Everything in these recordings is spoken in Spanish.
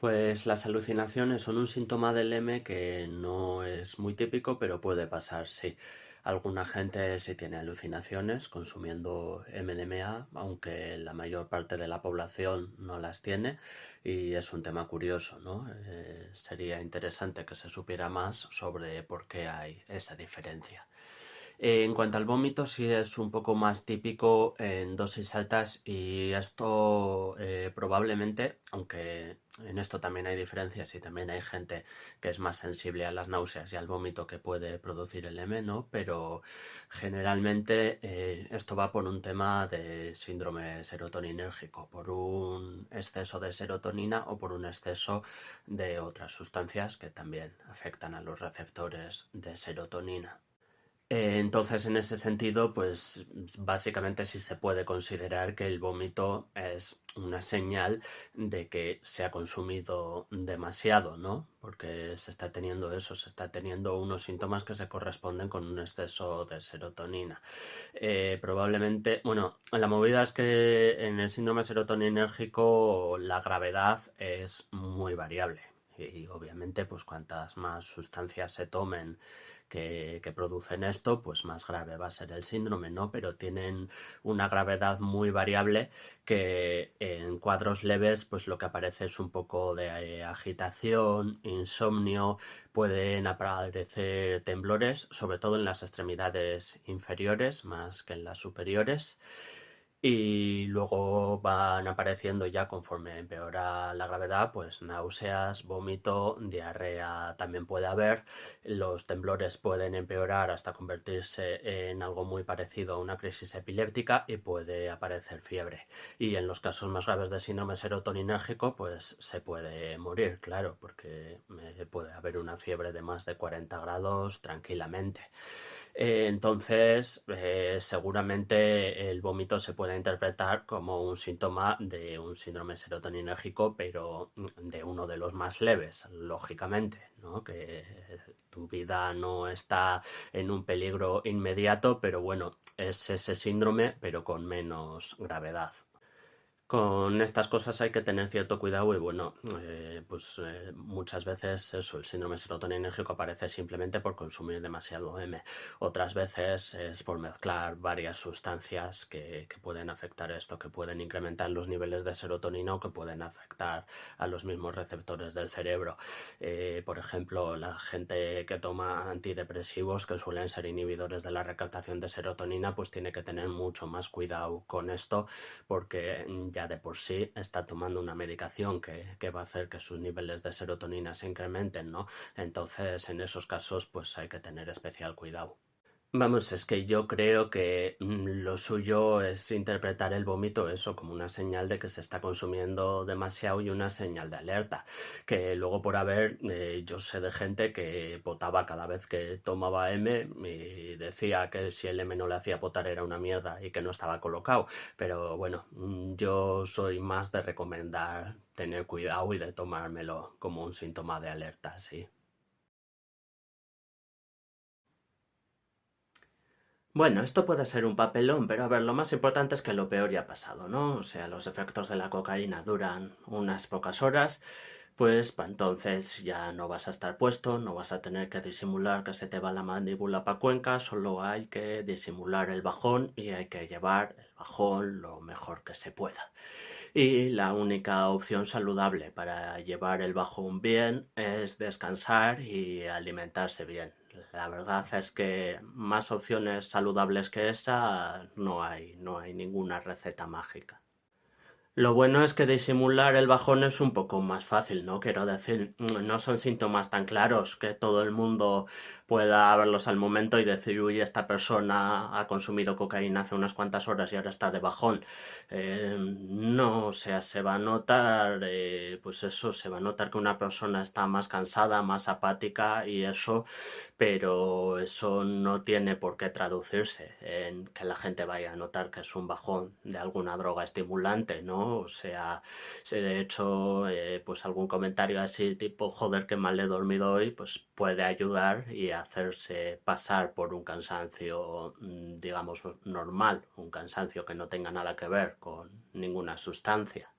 Pues las alucinaciones son un síntoma del M que no es muy típico, pero puede pasar, sí. Alguna gente sí tiene alucinaciones consumiendo MDMA, aunque la mayor parte de la población no las tiene, y es un tema curioso, ¿no? Sería interesante que se supiera más sobre por qué hay esa diferencia. En cuanto al vómito, sí es un poco más típico en dosis altas y esto probablemente, aunque en esto también hay diferencias y también hay gente que es más sensible a las náuseas y al vómito que puede producir el M, ¿no? Pero generalmente esto va por un tema de síndrome serotoninérgico, por un exceso de serotonina o por un exceso de otras sustancias que también afectan a los receptores de serotonina. Entonces, en ese sentido, pues básicamente sí se puede considerar que el vómito es una señal de que se ha consumido demasiado, ¿no? Porque se está teniendo eso, se está teniendo unos síntomas que se corresponden con un exceso de serotonina. Probablemente, bueno, la movida es que en el síndrome serotoninérgico la gravedad es muy variable. Y obviamente, pues cuantas más sustancias se tomen que producen esto, pues más grave va a ser el síndrome, ¿no? Pero tienen una gravedad muy variable que en cuadros leves, pues lo que aparece es un poco de agitación, insomnio, pueden aparecer temblores, sobre todo en las extremidades inferiores, más que en las superiores. Y luego van apareciendo ya conforme empeora la gravedad, pues náuseas, vómito, diarrea también puede haber. Los temblores pueden empeorar hasta convertirse en algo muy parecido a una crisis epiléptica y puede aparecer fiebre. Y en los casos más graves de síndrome serotoninérgico, pues se puede morir, claro, porque puede haber una fiebre de más de 40 grados tranquilamente. Entonces, seguramente el vómito se puede interpretar como un síntoma de un síndrome serotoninérgico, pero de uno de los más leves, lógicamente, ¿no? Que tu vida no está en un peligro inmediato, pero bueno, es ese síndrome, pero con menos gravedad. Con estas cosas hay que tener cierto cuidado y bueno, muchas veces eso, el síndrome serotoninérgico aparece simplemente por consumir demasiado M. Otras veces es por mezclar varias sustancias que pueden afectar esto, que pueden incrementar los niveles de serotonina o que pueden afectar a los mismos receptores del cerebro. Por ejemplo, la gente que toma antidepresivos, que suelen ser inhibidores de la recaptación de serotonina, pues tiene que tener mucho más cuidado con esto porque ya de por sí está tomando una medicación que va a hacer que sus niveles de serotonina se incrementen, ¿no? Entonces, en esos casos, pues hay que tener especial cuidado. Vamos, es que yo creo que lo suyo es interpretar el vómito eso como una señal de que se está consumiendo demasiado y una señal de alerta. Que luego por haber, yo sé de gente que potaba cada vez que tomaba M y decía que si el M no le hacía potar era una mierda y que no estaba colocado. Pero bueno, yo soy más de recomendar tener cuidado y de tomármelo como un síntoma de alerta, sí. Bueno, esto puede ser un papelón, pero a ver, lo más importante es que lo peor ya ha pasado, ¿no? O sea, los efectos de la cocaína duran unas pocas horas, pues para entonces ya no vas a estar puesto, no vas a tener que disimular que se te va la mandíbula pa' Cuenca, solo hay que disimular el bajón y hay que llevar el bajón lo mejor que se pueda. Y la única opción saludable para llevar el bajón bien es descansar y alimentarse bien. La verdad es que más opciones saludables que esa no hay ninguna receta mágica. Lo bueno es que disimular el bajón es un poco más fácil, ¿no? Quiero decir, no son síntomas tan claros que todo el mundo pueda verlos al momento y decir, uy, esta persona ha consumido cocaína hace unas cuantas horas y ahora está de bajón. No, o sea, se va a notar, pues eso, se va a notar que una persona está más cansada, más apática y eso, pero eso no tiene por qué traducirse en que la gente vaya a notar que es un bajón de alguna droga estimulante, ¿no? O sea, si de hecho, pues algún comentario así tipo, joder, qué mal he dormido hoy, pues puede ayudar y hacerse pasar por un cansancio, digamos, normal, un cansancio que no tenga nada que ver con ninguna sustancia.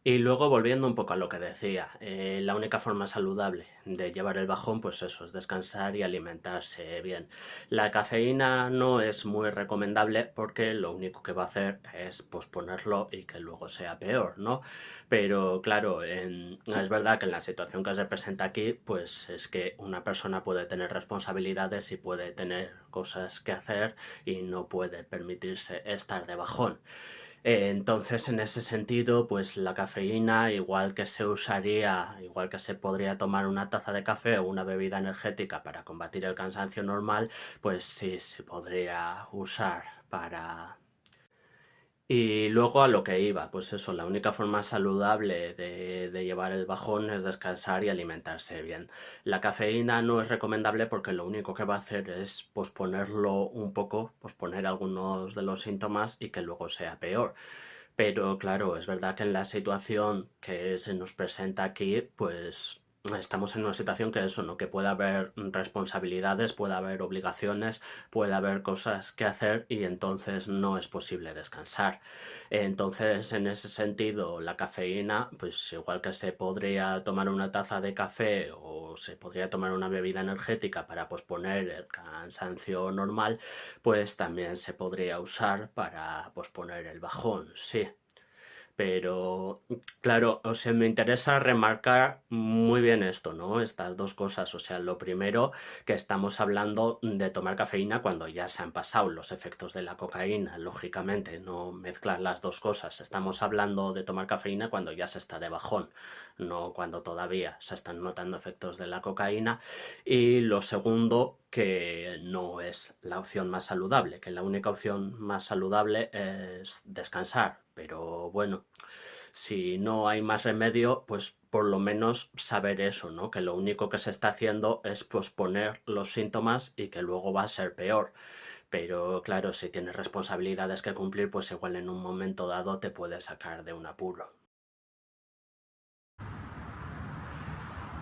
Y luego volviendo un poco a lo que decía, la única forma saludable de llevar el bajón, pues eso, es descansar y alimentarse bien. La cafeína no es muy recomendable porque lo único que va a hacer es posponerlo y que luego sea peor, ¿no? Pero claro, es verdad que en la situación que se presenta aquí, pues es que una persona puede tener responsabilidades y puede tener cosas que hacer y no puede permitirse estar de bajón. Entonces, en ese sentido, pues la cafeína, igual que se podría tomar una taza de café o una bebida energética para combatir el cansancio normal, pues sí se podría usar para... Y luego a lo que iba, pues eso, la única forma saludable de llevar el bajón es descansar y alimentarse bien. La cafeína no es recomendable porque lo único que va a hacer es posponerlo un poco, posponer algunos de los síntomas y que luego sea peor. Pero claro, es verdad que en la situación que se nos presenta aquí, pues estamos en una situación que eso, ¿no? Que puede haber responsabilidades, puede haber obligaciones, puede haber cosas que hacer y entonces no es posible descansar. Entonces, en ese sentido, la cafeína, pues igual que se podría tomar una taza de café o se podría tomar una bebida energética para posponer el cansancio normal, pues también se podría usar para posponer el bajón, sí. Pero, claro, o sea, me interesa remarcar muy bien esto, ¿no? Estas dos cosas. O sea, lo primero, que estamos hablando de tomar cafeína cuando ya se han pasado los efectos de la cocaína, lógicamente, no mezclar las dos cosas. Estamos hablando de tomar cafeína cuando ya se está de bajón, no cuando todavía se están notando efectos de la cocaína. Y lo segundo, que no es la opción más saludable, que la única opción más saludable es descansar. Pero bueno, si no hay más remedio, pues por lo menos saber eso, ¿no? Que lo único que se está haciendo es posponer los síntomas y que luego va a ser peor. Pero claro, si tienes responsabilidades que cumplir, pues igual en un momento dado te puede sacar de un apuro.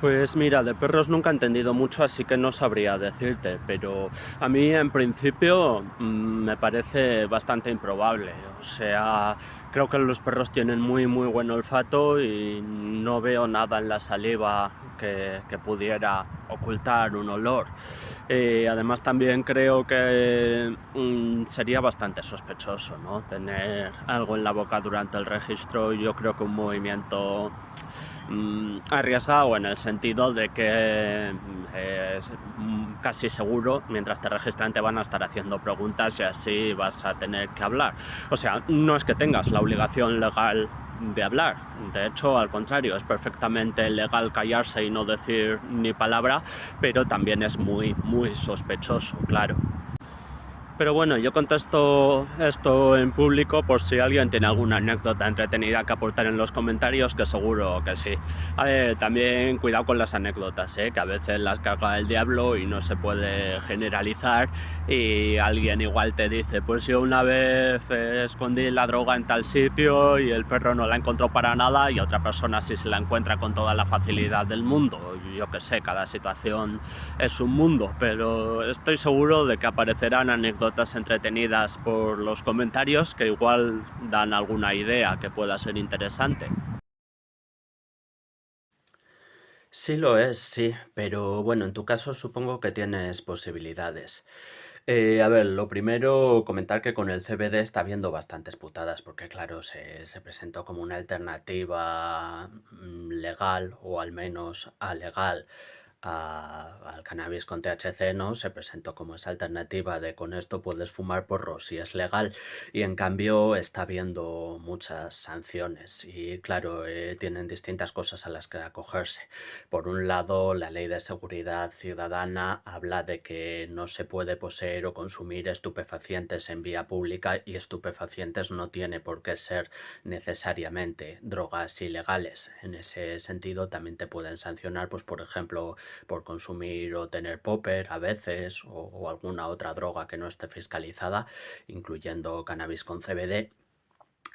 Pues mira, de perros nunca he entendido mucho, así que no sabría decirte, pero a mí en principio me parece bastante improbable. O sea, creo que los perros tienen muy buen olfato y no veo nada en la saliva que pudiera ocultar un olor. Además también creo que sería bastante sospechoso, ¿no? Tener algo en la boca durante el registro. Yo creo que un movimiento arriesgado en el sentido de que es casi seguro, mientras te registran te van a estar haciendo preguntas y así vas a tener que hablar. O sea, no es que tengas la obligación legal de hablar, de hecho al contrario, es perfectamente legal callarse y no decir ni palabra, pero también es muy sospechoso, claro. Pero bueno, yo contesto esto en público por si alguien tiene alguna anécdota entretenida que aportar en los comentarios, que seguro que sí. A ver, también cuidado con las anécdotas, que a veces las caga el diablo y no se puede generalizar y alguien igual te dice, pues yo una vez escondí la droga en tal sitio y el perro no la encontró para nada y otra persona sí se la encuentra con toda la facilidad del mundo. Yo qué sé, cada situación es un mundo, pero estoy seguro de que aparecerán anécdotas entretenidas por los comentarios que igual dan alguna idea que pueda ser interesante. Sí lo es, sí, pero bueno, en tu caso supongo que tienes posibilidades. A ver, lo primero, comentar que con el CBD está habiendo bastantes putadas, porque claro, se presentó como una alternativa legal, o al menos alegal, al cannabis con THC, ¿no? Se presentó como esa alternativa de con esto puedes fumar porro si es legal, y en cambio está habiendo muchas sanciones, y claro, tienen distintas cosas a las que acogerse. Por un lado, la Ley de Seguridad Ciudadana habla de que no se puede poseer o consumir estupefacientes en vía pública, y estupefacientes no tiene por qué ser necesariamente drogas ilegales. En ese sentido, también te pueden sancionar, pues por ejemplo, por consumir o tener popper a veces o alguna otra droga que no esté fiscalizada, incluyendo cannabis con CBD.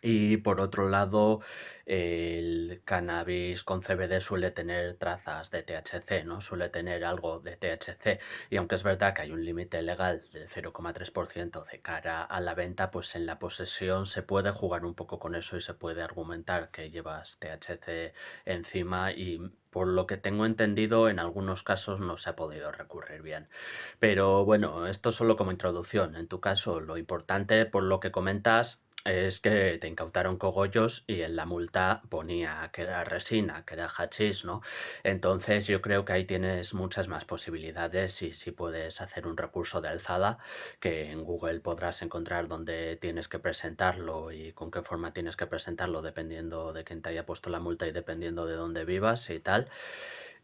Y por otro lado, el cannabis con CBD suele tener trazas de THC, ¿no? Suele tener algo de THC. Y aunque es verdad que hay un límite legal del 0,3% de cara a la venta, pues en la posesión se puede jugar un poco con eso y se puede argumentar que llevas THC encima y por lo que tengo entendido, en algunos casos no se ha podido recurrir bien. Pero bueno, esto solo como introducción. En tu caso, lo importante, por lo que comentas, es que te incautaron cogollos y en la multa ponía que era resina, que era hachís, ¿no? Entonces yo creo que ahí tienes muchas más posibilidades y si puedes hacer un recurso de alzada, que en Google podrás encontrar dónde tienes que presentarlo y con qué forma tienes que presentarlo dependiendo de quién te haya puesto la multa y dependiendo de dónde vivas y tal.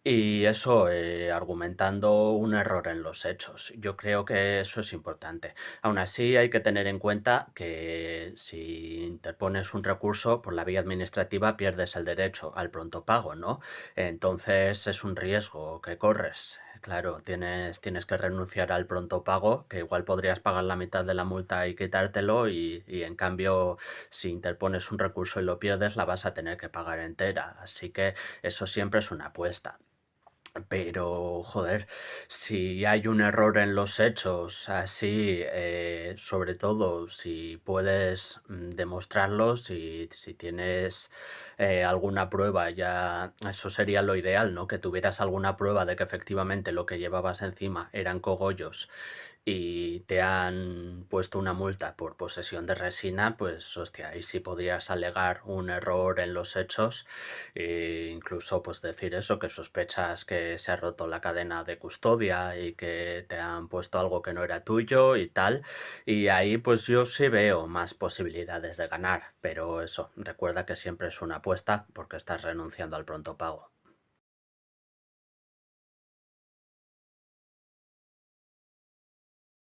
Y eso, argumentando un error en los hechos. Yo creo que eso es importante. Aún así, hay que tener en cuenta que si interpones un recurso por la vía administrativa, pierdes el derecho al pronto pago, ¿no? Entonces es un riesgo que corres. Claro, tienes que renunciar al pronto pago, que igual podrías pagar la mitad de la multa y quitártelo, y en cambio, si interpones un recurso y lo pierdes, la vas a tener que pagar entera. Así que eso siempre es una apuesta. Pero, joder, si hay un error en los hechos, así, sobre todo si puedes demostrarlo, si tienes alguna prueba, ya eso sería lo ideal, ¿no? Que tuvieras alguna prueba de que efectivamente lo que llevabas encima eran cogollos y te han puesto una multa por posesión de resina, pues hostia, ahí sí podrías alegar un error en los hechos e incluso pues decir eso, que sospechas que se ha roto la cadena de custodia y que te han puesto algo que no era tuyo y tal. Y ahí pues yo sí veo más posibilidades de ganar, pero eso, recuerda que siempre es una apuesta porque estás renunciando al pronto pago.